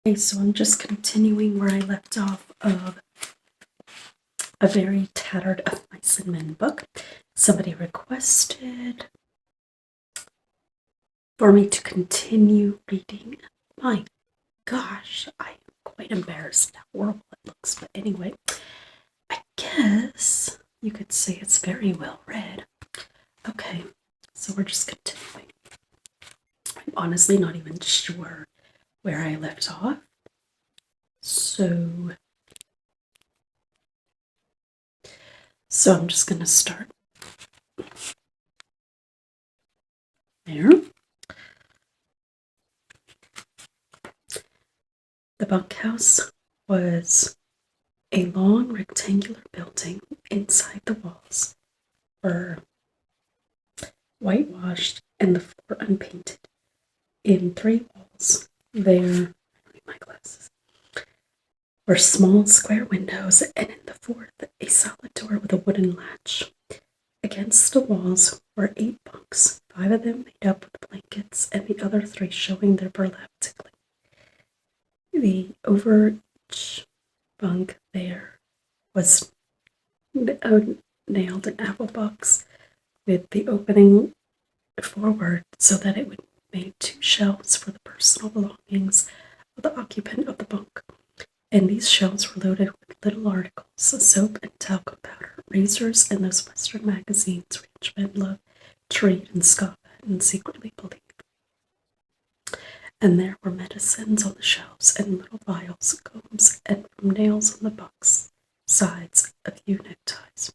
Okay, so I'm just continuing where I left off of a very tattered Of Mice and Men book. Somebody requested for me to continue reading. My gosh, I am quite embarrassed how horrible it looks, but anyway, I guess you could say it's very well read. Okay, so we're just continuing. I'm honestly not even sure where I left off. So I'm just going to start there. The bunkhouse was a long rectangular building. Inside, the walls were whitewashed and the floor unpainted. In three walls, there my glasses were small square windows, and in the fourth, a solid door with a wooden latch. Against the walls were 8 bunks, 5 of them made up with blankets, and the other 3 showing their burlap tickling. The overage bunk there was nailed an apple box with the opening forward so that it would make 2 shelves for the personal belongings of the occupant of the bunk. And these shelves were loaded with little articles, soap and talcum powder, razors, and those Western magazines which men love to read and scoff at and secretly believe. And there were medicines on the shelves, and little vials, combs, and from nails on the box sides, a few neckties.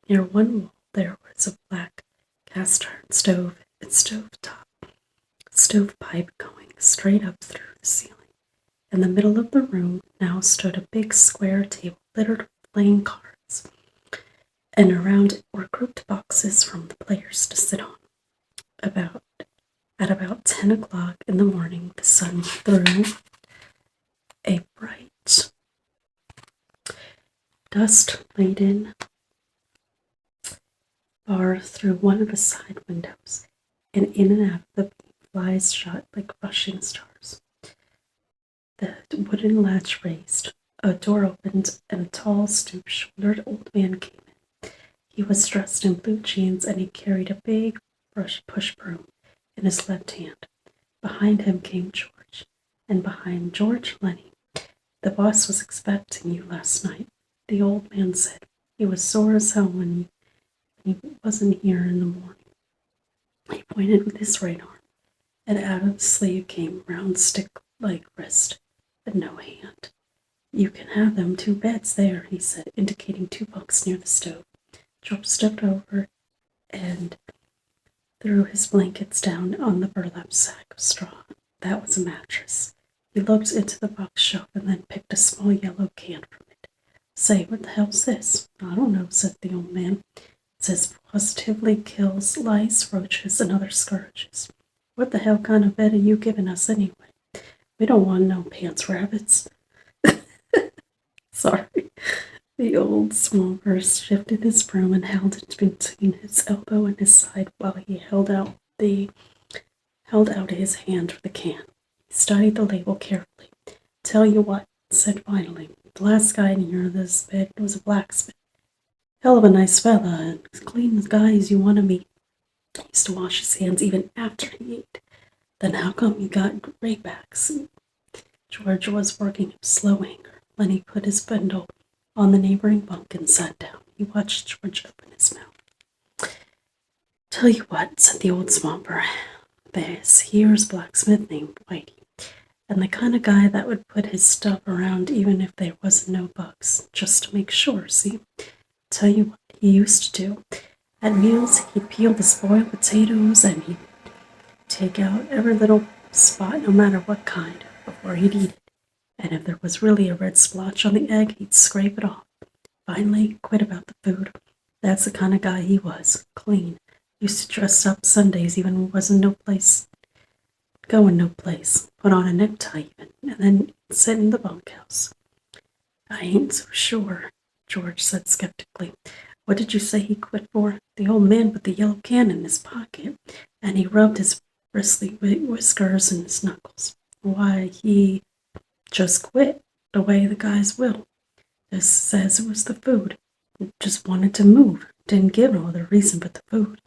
Near one wall there was a black cast iron stove and stovepipe going straight up through the ceiling. In the middle of the room now stood a big square table littered with playing cards, and around it were grouped boxes from the players to sit on. At about 10 o'clock in the morning, the sun threw a bright, dust-laden bar through one of the side windows, and in and out of the beam flies shot like rushing stars. The wooden latch raised, a door opened, and a tall, stoop-shouldered old man came in. He was dressed in blue jeans, and he carried a big push broom in his left hand. Behind him came George, and behind George, Lenny. The boss was expecting you last night, the old man said. He was sore as hell when he wasn't here in the morning. He pointed with his right arm, and out of the sleeve came a round stick-like wrist, but no hand. You can have them 2 beds there, he said, indicating 2 bunks near the stove. George stepped over and threw his blankets down on the burlap sack of straw. That was a mattress. He looked into the box shelf and then picked a small yellow can from it. Say, what the hell's this? I don't know, said the old man. It says positively kills lice, roaches, and other scourges. What the hell kind of bed are you giving us anyway? We don't want no pants rabbits. Sorry. The old smallper shifted his broom and held it between his elbow and his side while he held out his hand for the can. He studied the label carefully. Tell you what, said finally. The last guy near this bed was a blacksmith. Hell of a nice fella, and as clean as guys you want to meet. He used to wash his hands even after he ate. Then how come you got greybacks? George was working up slow anger. Lenny put his bundle on the neighboring bunk and sat down. He watched George open his mouth. Tell you what, said the old swamper. This here's blacksmith named Whitey, and the kind of guy that would put his stuff around even if there wasn't no bugs, just to make sure, see? Tell you what he used to do. At meals, he'd peel the spoiled potatoes and he'd take out every little spot, no matter what kind, before he'd eat it. And if there was really a red splotch on the egg, he'd scrape it off. Finally, quit about the food. That's the kind of guy he was. Clean. Used to dress up Sundays even when wasn't going no place. Put on a necktie even, and then sit in the bunkhouse. I ain't so sure, George said skeptically. What did you say he quit for? The old man put the yellow can in his pocket, and he rubbed his bristly whiskers and his knuckles. Why, he just quit the way the guys will. Just says it was the food. Just wanted to move. Didn't give no other reason but the food.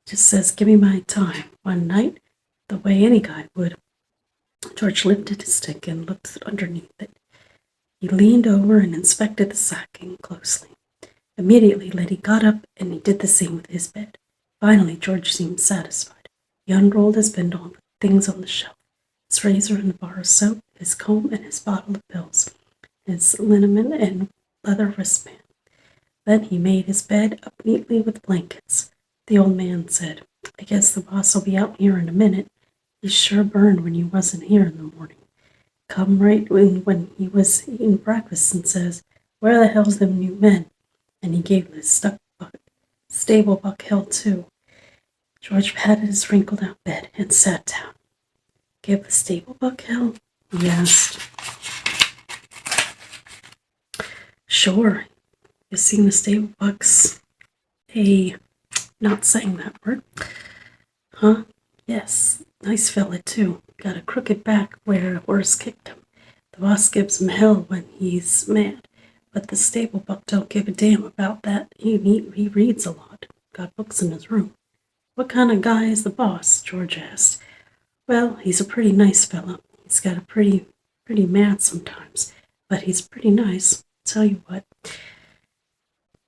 Just says, give me my time. One night, the way any guy would. George lifted his stick and looked underneath it. He leaned over and inspected the sacking closely. Immediately, Letty got up and he did the same with his bed. Finally, George seemed satisfied. He unrolled his bindle and put things on the shelf. His razor and the bar of soap, his comb and his bottle of pills, his liniment and leather wristband. Then he made his bed up neatly with blankets. The old man said, I guess the boss will be out here in a minute. He sure burned when you wasn't here in the morning. Come right when he was eating breakfast and says, where the hell's them new men? And he gave the stable Buck Hill too. George patted his wrinkled out bed and sat down. Give the stable Buck Hill? He asked. Sure. You seen the stable Bucks? Not saying that word. Huh? Yes. Nice fella too. Got a crooked back where a horse kicked him. The boss gives him hell when he's mad. But the stable Buck don't give a damn about that. He reads a lot. Got books in his room. What kind of guy is the boss? George asked. Well, he's a pretty nice fella. He's got a pretty mad sometimes. But he's pretty nice. Tell you what.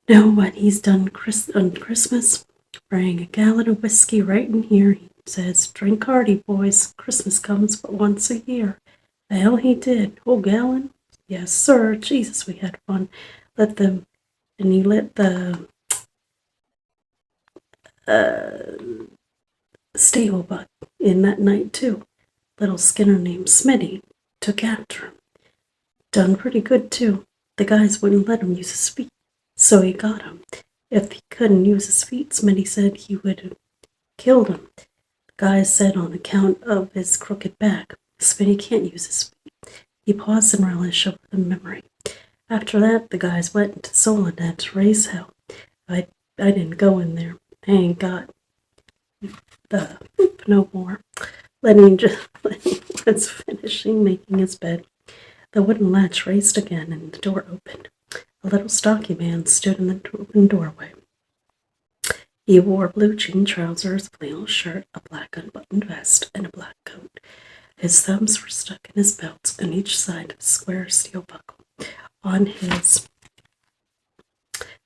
Know what he's done on Christmas? Bring a gallon of whiskey right in here. He says, drink hearty, boys. Christmas comes but once a year. The hell he did. Whole gallon? Yes, sir. Jesus, we had fun. And he let the stable Buck in that night, too. Little Skinner named Smitty took after him. Done pretty good, too. The guys wouldn't let him use his feet, so he got him. If he couldn't use his feet, Smitty said he would have killed him. The guys said on account of his crooked back, Smitty can't use his feet. He paused in relish over the memory. After that, the guys went into Soledad to raise hell. I didn't go in there. I ain't got the no more. Lenny was finishing making his bed. The wooden latch raised again and the door opened. A little stocky man stood in the open doorway. He wore blue jean trousers, a flannel shirt, a black unbuttoned vest, and a black coat. His thumbs were stuck in his belt on each side of a square steel buckle. On his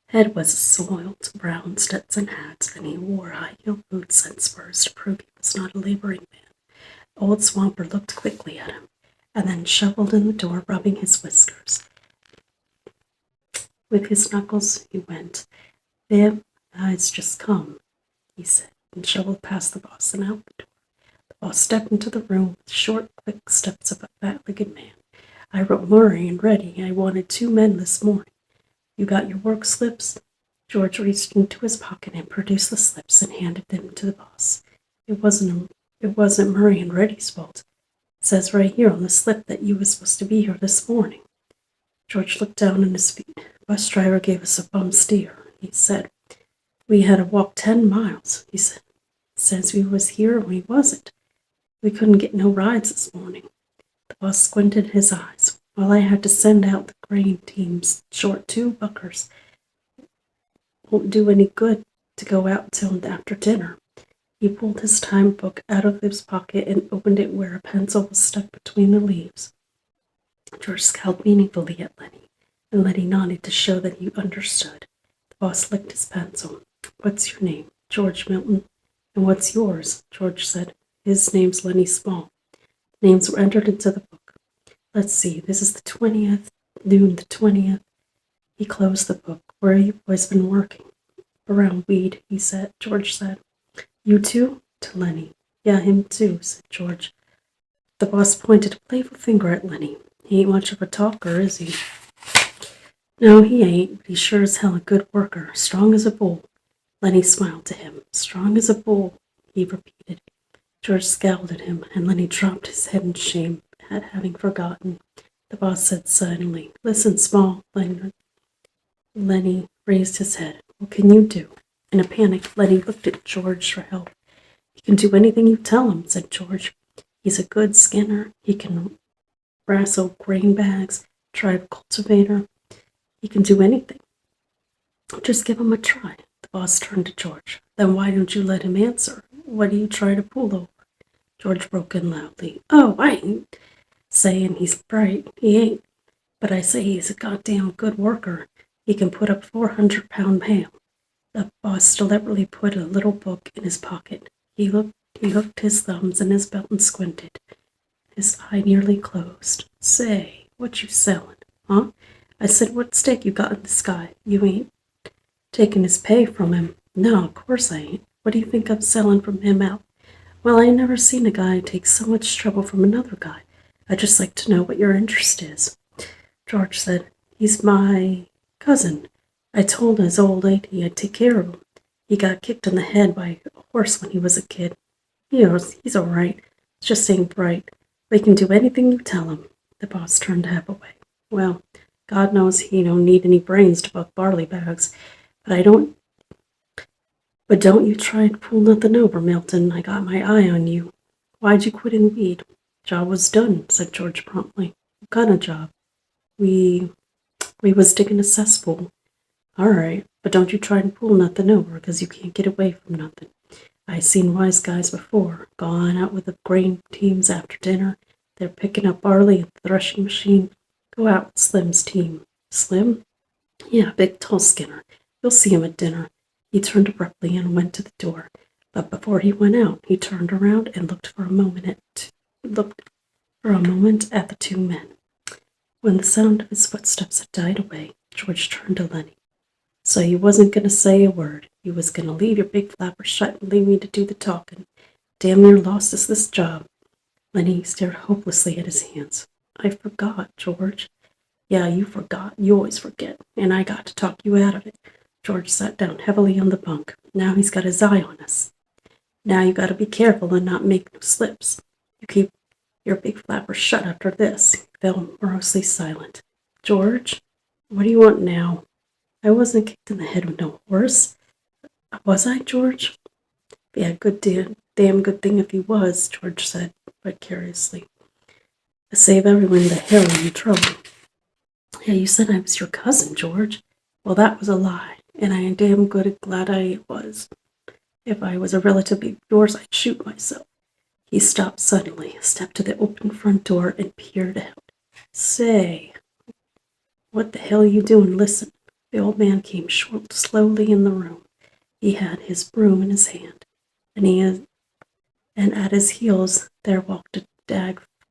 head was a soiled brown Stetson hat, and he wore high-heeled boots and spurs to prove he was not a laboring man. Old Swamper looked quickly at him, and then shuffled in the door, rubbing his whiskers. With his knuckles, he went. Viv, I'se just come, he said, and shuffled past the boss and out the door. The boss stepped into the room with short, quick steps of a fat-legged man. I wrote Murray and Reddy. I wanted 2 men this morning. You got your work slips? George reached into his pocket and produced the slips and handed them to the boss. It wasn't Murray and Reddy's fault. It says right here on the slip that you was supposed to be here this morning. George looked down at his feet. Bus driver gave us a bum steer. He said, we had to walk 10 miles. He said, says we was here and we wasn't. We couldn't get no rides this morning. The boss squinted his eyes. Well, I had to send out the grain teams short 2 buckers. Won't do any good to go out till after dinner. He pulled his time book out of his pocket and opened it where a pencil was stuck between the leaves. George scowled meaningfully at Lenny, and Lenny nodded to show that he understood. The boss licked his pencil. What's your name? George Milton. And what's yours? George said. His name's Lenny Small. The names were entered into the book. Let's see, this is the 20th, noon the 20th. He closed the book. Where have you boys been working? Around weed, George said. You too? To Lenny. Yeah, him too, said George. The boss pointed a playful finger at Lenny. He ain't much of a talker, is he? No, he ain't, but he's sure as hell a good worker, strong as a bull. Lenny smiled to him. Strong as a bull, he repeated. George scowled at him, and Lenny dropped his head in shame at having forgotten. The boss said suddenly, Listen, Small. Lenny raised his head. What can you do? In a panic, Lenny looked at George for help. He can do anything you tell him, said George. He's a good skinner. He can brass old grain bags, tribe cultivator. He can do anything. Just give him a try. The boss turned to George. Then why don't you let him answer? What do you try to pull over? George broke in loudly. Oh, I ain't saying he's bright. He ain't. But I say he's a goddamn good worker. He can put up 400-pound mail. The boss deliberately put a little book in his pocket. He hooked his thumbs in his belt and squinted. His eye nearly closed. Say, what you sellin', huh? I said, what stick you got in the sky? You ain't taking his pay from him. No, of course I ain't. What do you think I'm selling from him out? Well, I never seen a guy take so much trouble from another guy. I'd just like to know what your interest is. George said, he's my cousin. I told his old lady I'd take care of him. He got kicked in the head by a horse when he was a kid. He's all right. Just ain't bright. We can do anything you tell him. The boss turned to head away. Well, God knows he don't need any brains to buck barley bags. But don't you try to pull nothing over, Milton. I got my eye on you. Why'd you quit in weed? Job was done, said George promptly. What kind of job? We was digging a cesspool. All right, but don't you try and pull nothing over, 'cause you can't get away from nothing. I seen wise guys before, gone out with the grain teams after dinner. They're picking up barley at the threshing machine. Go out with Slim's team. Slim? Yeah, big tall Skinner. You'll see him at dinner. He turned abruptly and went to the door. But before he went out, he turned around and looked for a moment at the two men. When the sound of his footsteps had died away, George turned to Lenny. So you wasn't going to say a word. You was going to leave your big flapper shut and leave me to do the talking. Damn near lost us this job. Lenny stared hopelessly at his hands. I forgot, George. Yeah, you forgot. You always forget. And I got to talk you out of it. George sat down heavily on the bunk. Now he's got his eye on us. Now you got to be careful and not make no slips. You keep your big flapper shut after this. He fell morosely silent. George, what do you want now? I wasn't kicked in the head with no horse. Was I, George? Yeah, damn good thing if he was, George said, vicariously. To save everyone the hell and trouble. Yeah, you said I was your cousin, George. Well, that was a lie, and I am damn glad I was. If I was a relative of yours, I'd shoot myself. He stopped suddenly, stepped to the open front door, and peered out. Say, what the hell are you doing? Listen. The old man came slowly in the room. He had his broom in his hand, and at his heels there walked a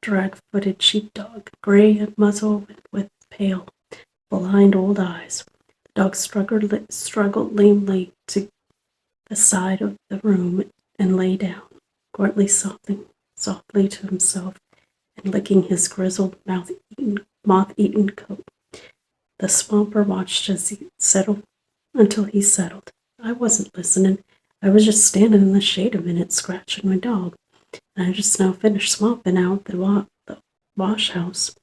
drag-footed sheepdog, gray at muzzle with pale, blind old eyes. The dog struggled lamely to the side of the room and lay down, grunting softly to himself and licking his grizzled, moth-eaten coat. The swamper watched until he settled. I wasn't listening. I was just standing in the shade a minute, scratching my dog. And I just now finished swamping out the wash house.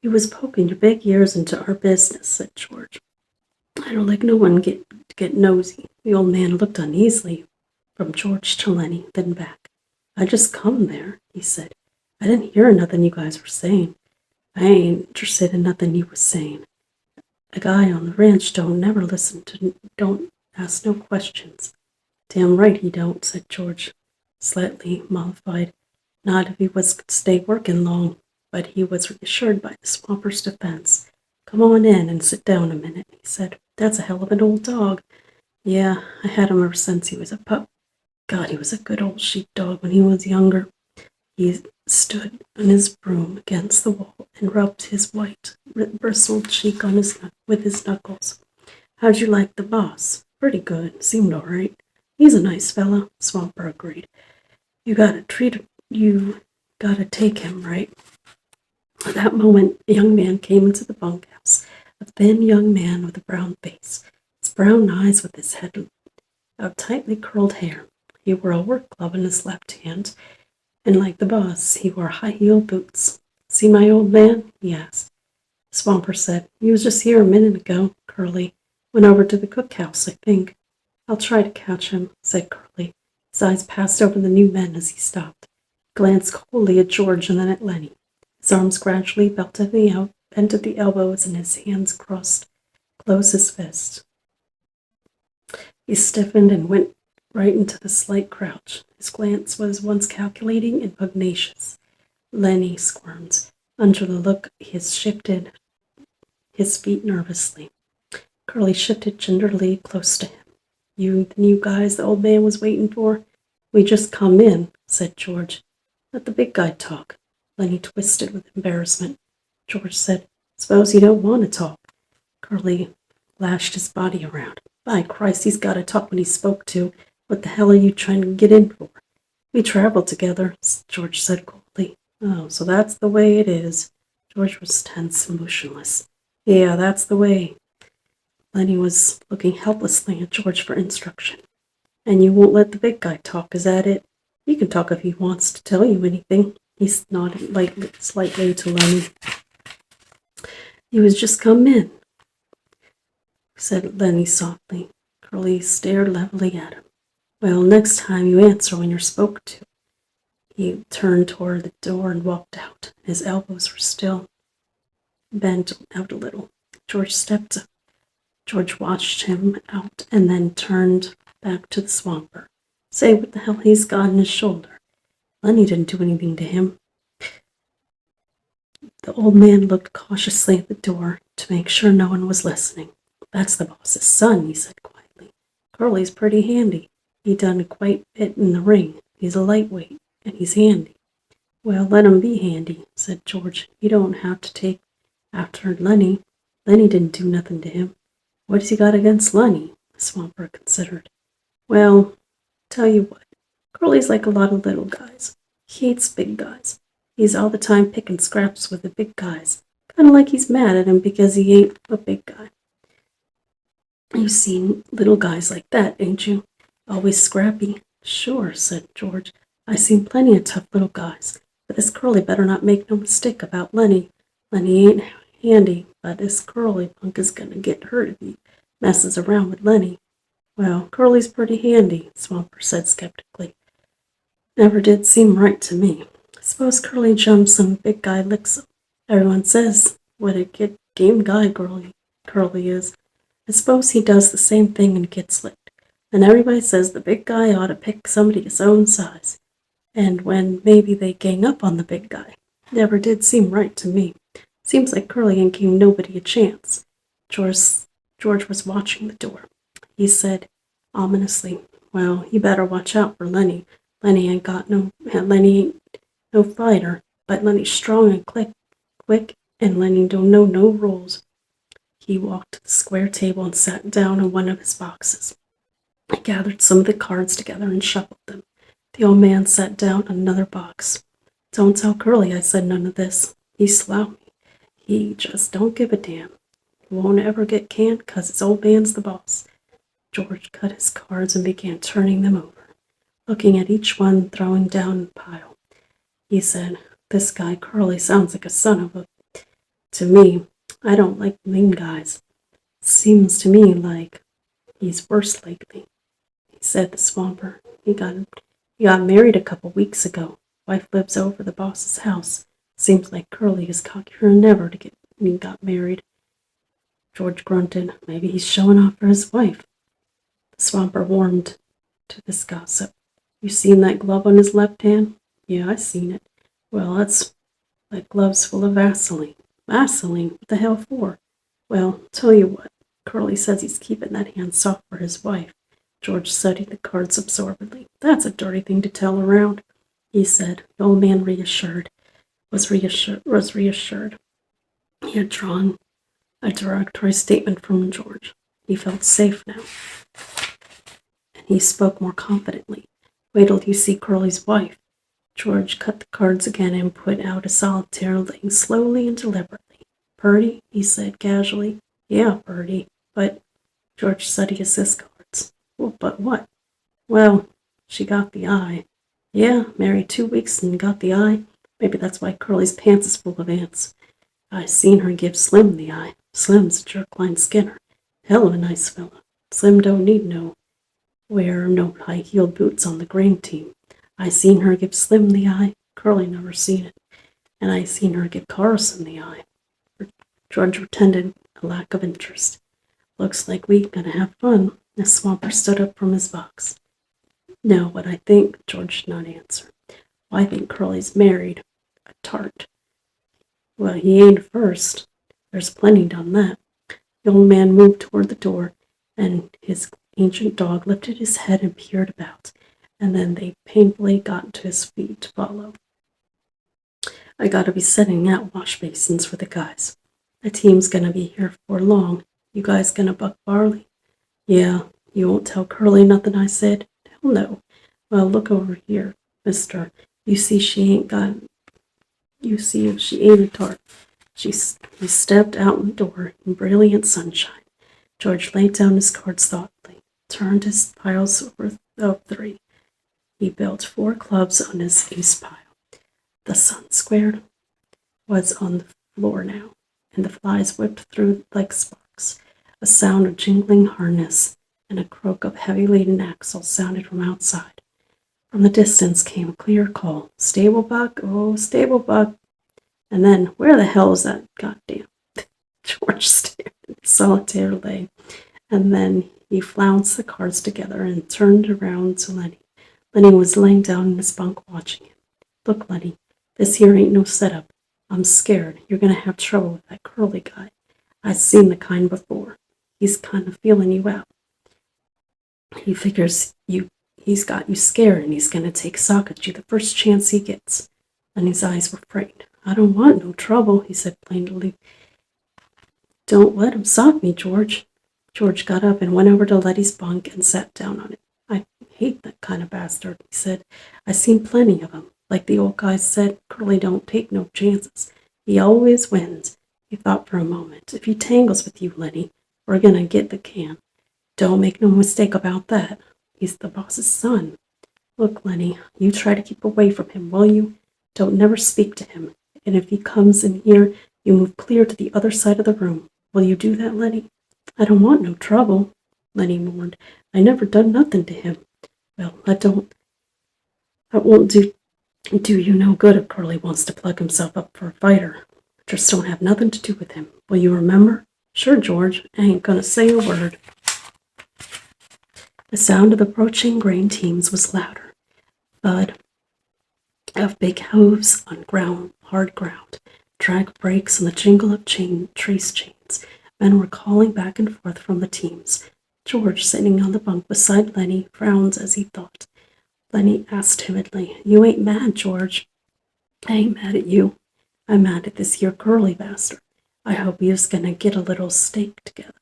You was poking your big ears into our business, said George. I don't like no one get nosy. The old man looked uneasily from George to Lenny, then back. I just come there, he said. I didn't hear nothing you guys were saying. I ain't interested in nothing you was saying. A guy on the ranch don't ask no questions. Damn right he don't, said George, slightly mollified. Not if he was to stay working long, but he was reassured by the swamper's defense. Come on in and sit down a minute, he said. That's a hell of an old dog. Yeah, I had him ever since he was a pup. God, he was a good old sheepdog when he was younger. He stood on his broom against the wall and rubbed his white, bristled cheek with his knuckles. How'd you like the boss? Pretty good. Seemed all right. He's a nice fella, Swamper agreed. You gotta take him, right? At that moment, a young man came into the bunkhouse, a thin young man with a brown face, his brown eyes with his head of tightly curled hair. He wore a work glove in his left hand, and like the boss, he wore high-heeled boots. See my old man? He asked. Swamper said, he was just here a minute ago, Curly. Went over to the cookhouse, I think. I'll try to catch him, said Curly. His eyes passed over the new men as he stopped. He glanced coldly at George and then at Lenny. His arms gradually bent at the elbows and his hands crossed close his fists. He stiffened and went right into the slight crouch. His glance was once calculating and pugnacious. Lenny squirmed. Under the look, he shifted his feet nervously. Curly shifted gingerly close to him. You the new guys the old man was waiting for? We just come in, said George. Let the big guy talk. Lenny twisted with embarrassment. George said, Suppose you don't want to talk. Curly lashed his body around. By Christ, he's got to talk when he's spoke to. What the hell are you trying to get in for? We traveled together, George said coldly. Oh, so that's the way it is. George was tense and motionless. Yeah, that's the way. Lenny was looking helplessly at George for instruction. And you won't let the big guy talk, is that it? He can talk if he wants to tell you anything. He nodded slightly to Lenny. He was just come in, said Lenny softly. Curly stared levelly at him. Well, next time you answer when you're spoke to. He turned toward the door and walked out. His elbows were still bent out a little. George stepped up. George watched him out and then turned back to the swamper. Say what the hell he's got on his shoulder. Lenny didn't do anything to him. The old man looked cautiously at the door to make sure no one was listening. That's the boss's son, he said quietly. Curly's pretty handy. He done quite a bit in the ring. He's a lightweight, and he's handy. Well, let him be handy, said George. You don't have to take after Lenny. Lenny didn't do nothing to him. What has he got against Lenny? The swamper considered. Well, tell you what, Curly's like a lot of little guys. He hates big guys. He's all the time picking scraps with the big guys. Kind of like he's mad at him because he ain't a big guy. You've seen little guys like that, ain't you? Always scrappy. Sure, said George. I've seen plenty of tough little guys. But this Curly better not make no mistake about Lenny. Lenny ain't handy, but this Curly punk is gonna get hurt if he messes around with Lenny. Well, Curly's pretty handy, Swamper said skeptically. Never did seem right to me. Suppose Curly jumps and big guy licks him. Everyone says what a game guy Curly is. I suppose he does the same thing and gets licked. And everybody says the big guy ought to pick somebody his own size. And when maybe they gang up on the big guy. Never did seem right to me. Seems like Curly ain't giving nobody a chance. George was watching the door. He said ominously, well, you better watch out for Lenny. Lenny ain't no fighter, but Lenny's strong and quick, and Lenny don't know no rules. He walked to the square table and sat down on one of his boxes. He gathered some of the cards together and shuffled them. The old man sat down on another box. Don't tell Curly I said none of this. He sloughed me. He just don't give a damn. He won't ever get canned 'cause his old man's the boss. George cut his cards and began turning them over, looking at each one, throwing down a pile. He said, this guy Curly sounds like a son of a... To me, I don't like mean guys. Seems to me like he's worse lately. He said, the swamper. He got married a couple weeks ago. Wife lives over the boss's house. Seems like Curly is cockier than ever to get when he got married. George grunted. Maybe he's showing off for his wife. The swamper warmed to this gossip. You seen that glove on his left hand? Yeah, I seen it. Well, that glove's full of Vaseline. Vaseline? What the hell for? Well, tell you what. Curly says he's keeping that hand soft for his wife. George studied the cards absorbedly. That's a dirty thing to tell around, he said. The old man was reassured. He had drawn a derogatory statement from George. He felt safe now. And he spoke more confidently. Wait till you see Curly's wife. George cut the cards again and put out a solitaire, laying slowly and deliberately. Purdy, he said casually. Yeah, Purdy. But George studied his cards. Well, but what? Well, she got the eye. Yeah, married 2 weeks and got the eye. Maybe that's why Curly's pants is full of ants. I seen her give Slim the eye. Slim's a jerk-line Skinner. Hell of a nice fella. Slim don't need wear no high-heeled boots on the grain team. I seen her give Slim the eye. Curly never seen it. and I seen her give Carson the eye. George pretended a lack of interest. Looks like we gonna have fun. The swamper stood up from his box. No, what I think, George did not answer. Well, I think Curly's married. A tart. Well, he ain't first. There's plenty done that. The old man moved toward the door, and his ancient dog lifted his head and peered about, and then they painfully got to his feet to follow. I gotta be setting out wash basins for the guys. The team's gonna be here for long. You guys gonna buck barley? Yeah, you won't tell Curly nothing I said? Hell no. Well, look over here, mister. You see if she ain't a tart. He stepped out the door in brilliant sunshine. George laid down his cards thoughtfully, turned his piles worth of 3. He built 4 clubs on his ace pile. The sun squared was on the floor now, and the flies whipped through like sparks. A sound of jingling harness and a croak of heavy-laden axles sounded from outside. From the distance came a clear call, "Stable Buck, oh, Stable Buck." And then, where the hell is that goddamn? George stared in solitary, and then he flounced the cards together and turned around to Lenny. Lenny was laying down in his bunk watching him. Look, Lenny, this here ain't no setup. I'm scared. You're gonna have trouble with that Curly guy. I've seen the kind before. He's kind of feeling you out. He figures he's got you scared, and he's gonna take sock at you the first chance he gets. Lenny's eyes were frightened. I don't want no trouble, he said plaintively. Don't let him sock me, George. George got up and went over to Letty's bunk and sat down on it. I hate that kind of bastard, he said. I seen plenty of 'em. Like the old guy said, Curly don't take no chances. He always wins. He thought for a moment. If he tangles with you, Lenny, we're gonna get the can. Don't make no mistake about that. He's the boss's son. Look, Lenny, you try to keep away from him, will you? Don't never speak to him. And if he comes in here, you move clear to the other side of the room. Will you do that, Lenny? I don't want no trouble, Lenny mourned. I never done nothing to him. Well, that won't do you no good if Curly wants to plug himself up for a fighter. Just don't have nothing to do with him. Will you remember? Sure, George. I ain't gonna say a word. The sound of approaching grain teams was louder. Thud of big hooves on hard ground, drag brakes, and the jingle of trace chains. Men were calling back and forth from the teams. George, sitting on the bunk beside Lenny, frowned as he thought. Lenny asked timidly, You ain't mad, George? I ain't mad at you. I'm mad at this here Curly bastard. I hope you's gonna get a little stake together.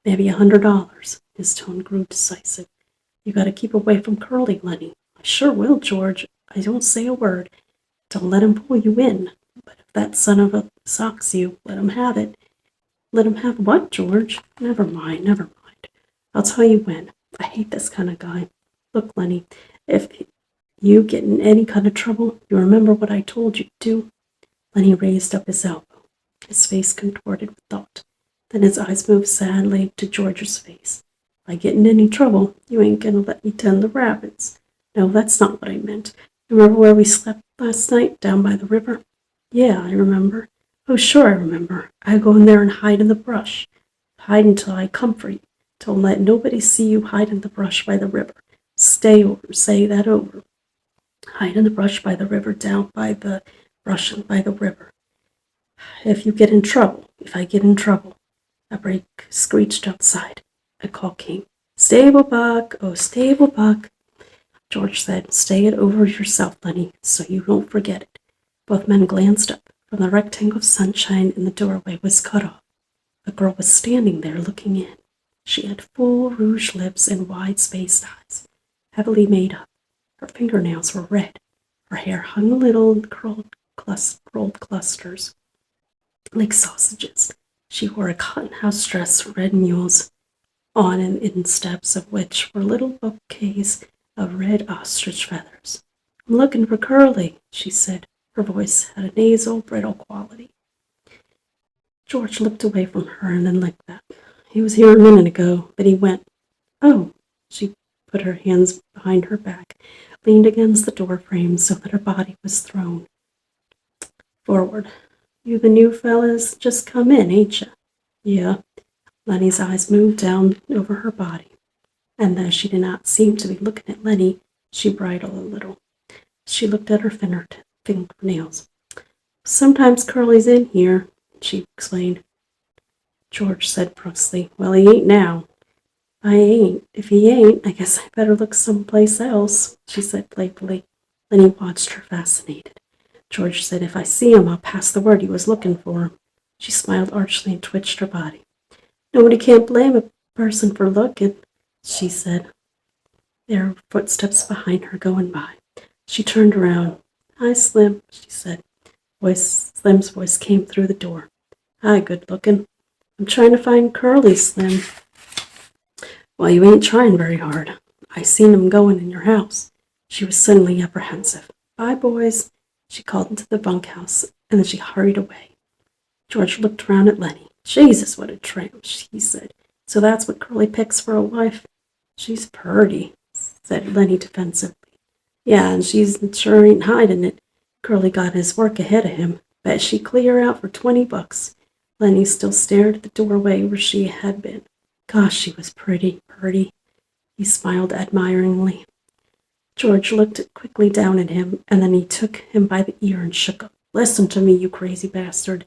Maybe $100. His tone grew decisive. You gotta keep away from Curly, Lenny. I sure will, George. I don't say a word. Don't let him pull you in. But if that son of a socks you, let him have it. Let him have what, George? Never mind. I'll tell you when. I hate this kind of guy. Look, Lenny, if you get in any kind of trouble, you remember what I told you to do? Lenny raised up his elbow, his face contorted with thought. Then his eyes moved sadly to George's face. If I get in any trouble, you ain't gonna let me tend the rabbits. No, that's not what I meant. Remember where we slept last night, down by the river? Yeah, I remember. Oh, sure I remember. I go in there and hide in the brush. Hide until I come for you. Don't let nobody see you hide in the brush by the river. Say that over. Hide in the brush by the river, down by the brush and by the river. If I get in trouble. A brake screeched outside. A call came. Stable Buck, oh, Stable Buck. George said, Say it over yourself, Lenny, so you don't forget it. Both men glanced up. From the rectangle of sunshine in the doorway was cut off. A girl was standing there looking in. She had full rouged lips and wide-spaced eyes, heavily made up. Her fingernails were red. Her hair hung a little in rolled clusters, like sausages. She wore a cotton house dress, red mules on and insteps of which were little bouquets of red ostrich feathers. I'm looking for Curly, she said. Her voice had a nasal, brittle quality. George looked away from her and then looked back. He was here a minute ago, but he went. Oh, she put her hands behind her back, leaned against the door frame so that her body was thrown forward. You the new fellas just come in, ain't ya? Yeah. Lenny's eyes moved down over her body, and though she did not seem to be looking at Lenny, she bridled a little. She looked at her fingernails. Sometimes Curly's in here, she explained. George said brusquely, well, he ain't now. I ain't. If he ain't, I guess I better look someplace else, she said playfully. Lenny watched her fascinated. George said, if I see him, I'll pass the word he was looking for him. She smiled archly and twitched her body. Nobody can't blame a person for looking, she said. There were footsteps behind her going by. She turned around. Hi, Slim, she said. Slim's voice came through the door. Hi, good looking. I'm trying to find Curly, Slim. Well, you ain't trying very hard. I seen him going in your house. She was suddenly apprehensive. Bye, boys, she called into the bunkhouse, and then she hurried away. George looked around at Lenny. Jesus, what a tramp, he said. So that's what Curly picks for a wife? She's purty, said Lenny defensively. Yeah, and she's sure ain't hiding it. Curly got his work ahead of him. Bet she clear out for $20. Lenny still stared at the doorway where she had been. Gosh, she was pretty. He smiled admiringly. George looked quickly down at him, and then he took him by the ear and shook him. Listen to me, you crazy bastard,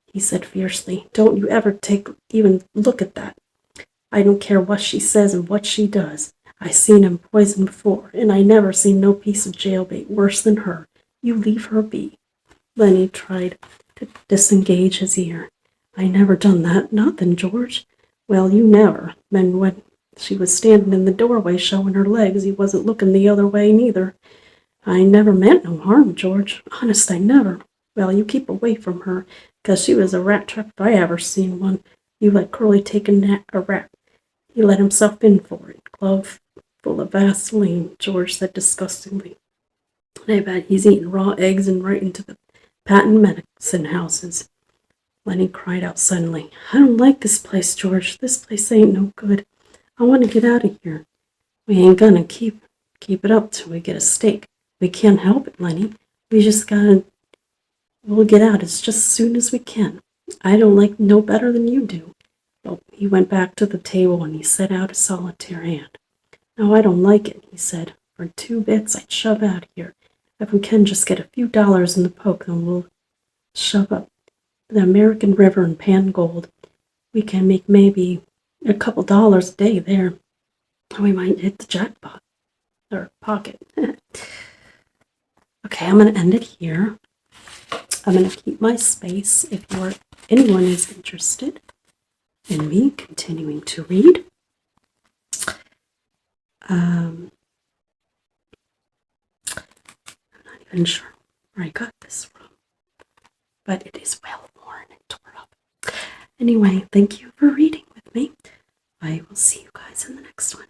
he said fiercely. Don't you ever even look at that. I don't care what she says and what she does. I seen him poisoned before, and I never seen no piece of jailbait worse than her. You leave her be. Lenny tried to disengage his ear. I never done that, nothing, George. Well, you never. Then when she was standing in the doorway showing her legs, he wasn't looking the other way neither. I never meant no harm, George. Honest, I never. Well, you keep away from her, 'cause she was a rat trap if I ever seen one. You let Curly take a rat. He let himself in for it. Glove full of Vaseline, George said disgustingly. I bet he's eating raw eggs and right into the patent medicine houses. Lenny cried out suddenly. I don't like this place, George. This place ain't no good. I want to get out of here. We ain't gonna keep it up till we get a stake. We can't help it, Lenny. We'll get out as just soon as we can. I don't like no better than you do. Well, he went back to the table and he set out a solitaire hand. No, I don't like it, he said. For 2 bits, I'd shove out of here. If we can just get a few dollars in the poke, then we'll shove up the American River and pan gold. We can make maybe a couple dollars a day there. We might hit the jackpot. Or pocket. Okay, I'm going to end it here. I'm going to keep my space if anyone is interested in me continuing to read. I'm not even sure where I got this from, but it is well worn and tore up. Anyway, thank you for reading with me. I will see you guys in the next one.